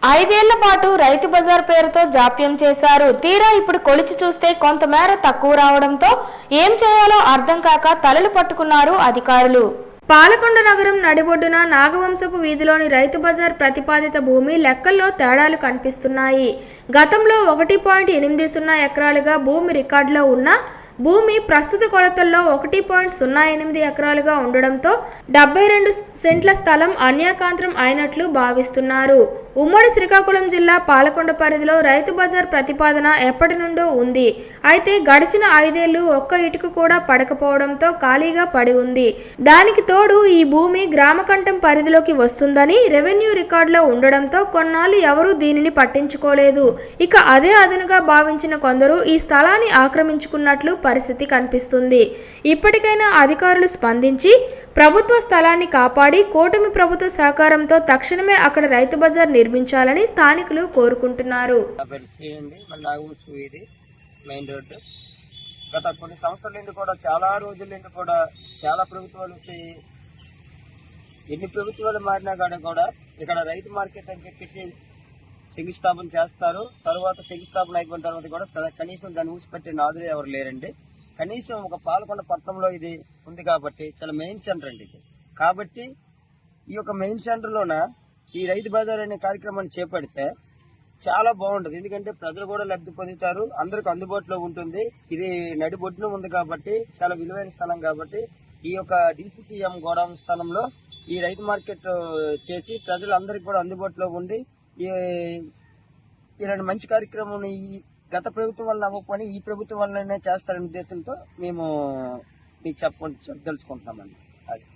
ఐదేళ్ల పాటు రైతు బజార్ పేరుతో జాప్యం చేశారు. తీరా ఇప్పుడు కొలిచి చూస్తే కొంతమేర తక్కువ రావడంతో ఏం చేయాలో అర్థం కాక తలలు పట్టుకున్నారు అధికారులు. పాలకొండ నగరం నడిబొడ్డున నాగవంశపు వీధిలోని రైతు బజార్ ప్రతిపాదిత భూమి లెక్కల్లో తేడాలు కనిపిస్తున్నాయి. గతంలో 1.80 ఎకరాలుగా భూమి రికార్డులో ఉన్న భూమి ప్రస్తుత కొలతల్లో 1.08 ఎకరాలుగా ఉండడంతో 72 సెంట్ల స్థలం అన్యాకాంతరం అయినట్లు భావిస్తున్నారు. ఉమ్మడి శ్రీకాకుళం జిల్లా పాలకొండ పరిధిలో రైతు బజార్ ప్రతిపాదన ఎప్పటి నుండో ఉంది. అయితే గడిచిన 5 ఏళ్లు ఒక్క ఇటుక కూడా పడకపోవడంతో ఖాళీగా పడి ఉంది. దానికి తోడు ఈ భూమి గ్రామకంఠం పరిధిలోకి వస్తుందని రెవెన్యూ రికార్డులో ఉండడంతో కొన్నాళ్ళు ఎవరూ దీనిని పట్టించుకోలేదు. ఇక అదే అదునుగా భావించిన కొందరు ఈ స్థలాన్ని ఆక్రమించుకున్నట్లు పరిస్థితి కనిపిస్తుంది. ఇప్పటికైనా అధికారులు స్పందించి ప్రభుత్వ స్థలాన్ని కాపాడి కూటమి ప్రభుత్వ సహకారంతో తక్షణమే అక్కడ రైతు బజార్ నిర్మించాలని స్థానికులు కోరుకుంటున్నారు. గత కొన్ని సంవత్సరాల నుండి కూడా చాలా రోజుల నుండి కూడా చాలా ప్రభుత్వాలు వచ్చాయి. ఎన్ని ప్రభుత్వాలు మారినా కానీ కూడా ఇక్కడ రైతు మార్కెట్ అని చెప్పేసి శంకుస్థాపన చేస్తారు. తర్వాత శంకుస్థాపన అయిపోయిన తర్వాత కూడా కనీసం దాన్ని ఊసిపెట్టే నాదులు ఎవరు లేరండి. కనీసం ఒక పాలకొండ పట్టణంలో ఇది ఉంది కాబట్టి చాలా మెయిన్ సెంటర్ అండి ఇది. కాబట్టి ఈ యొక్క మెయిన్ సెంటర్లోన ఈ రైతు బజార్ అనే కార్యక్రమాన్ని చేపడితే చాలా బాగుంటుంది. ఎందుకంటే ప్రజలు కూడా లబ్ధి పొందుతారు, అందరికి అందుబాటులో ఉంటుంది. ఇది నడిబొడ్డున ఉంది కాబట్టి చాలా విలువైన స్థలం కాబట్టి ఈ యొక్క DCCM గోడౌన్ స్థలంలో ఈ రైతు మార్కెట్ చేసి ప్రజలందరికీ కూడా అందుబాటులో ఉండి ఇలాంటి మంచి కార్యక్రమం ఈ గత ప్రభుత్వం వల్ల అవ్వకపోయి ఈ ప్రభుత్వం వల్లనే చేస్తారనే ఉద్దేశంతో మేము మీకు తెలుసుకుంటున్నామండి.